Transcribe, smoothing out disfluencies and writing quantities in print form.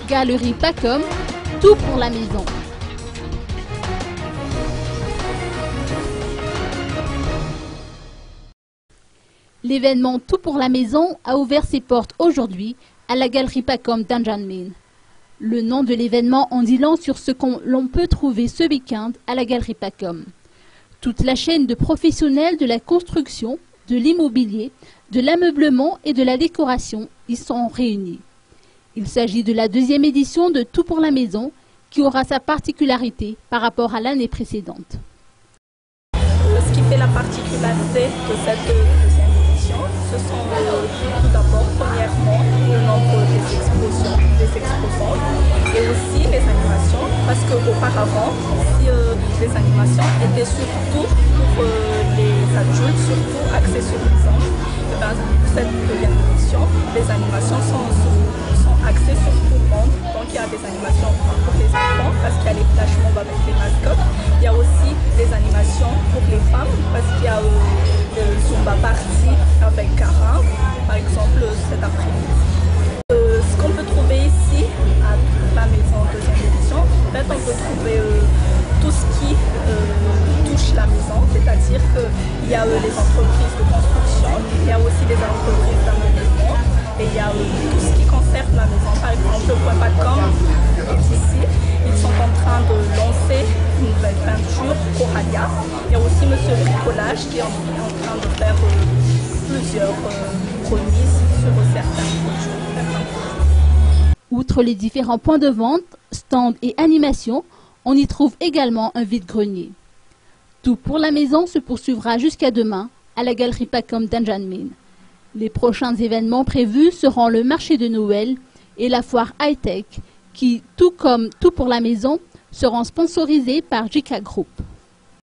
Galerie Pacom, tout pour la maison. L'événement Tout pour la maison a ouvert ses portes aujourd'hui à la Galerie Pacom d'Anjanmin. Le nom de l'événement en dit long sur ce qu'on l'on peut trouver ce week-end à la Galerie Pacom. Toute la chaîne de professionnels de la construction, de l'immobilier, de l'ameublement et de la décoration y sont réunis. Il s'agit de la deuxième édition de Tout pour la maison qui aura sa particularité par rapport à l'année précédente. Ce qui fait la particularité de cette deuxième édition, ce sont tout d'abord, premièrement, le nombre des exposants et aussi les animations, parce qu'auparavant, les animations étaient surtout pour les adultes, surtout axées sur les enfants. Cette deuxième édition, les animations sont axées sur tout le monde. Donc il y a des animations pour les enfants, parce qu'il y a les flash mobs avec les mascottes. Il y a aussi des animations pour les femmes, parce qu'il y a le Zumba Party avec Cara, par exemple, cet après-midi. Ce qu'on peut trouver ici, à la maison deuxième édition, en fait, on peut trouver tout ce qui touche la maison, c'est-à-dire qu'il y a les entreprises de construction, il y a aussi les entreprises d'ameublement, et il y a tout ce qui concerne la maison. Par exemple, Pacom est ici, ils sont en train de lancer une nouvelle peinture, Coralia. Il y a aussi Monsieur Bricolage qui est en train de faire plusieurs remises sur certains produits. Outre les différents points de vente, stands et animations, on y trouve également un vide-grenier. Tout pour la maison se poursuivra jusqu'à demain à la Galerie Pacom d'Anjanmin. Les prochains événements prévus seront le marché de Noël et la foire high-tech qui, tout comme Tout pour la maison, seront sponsorisés par JICA Group.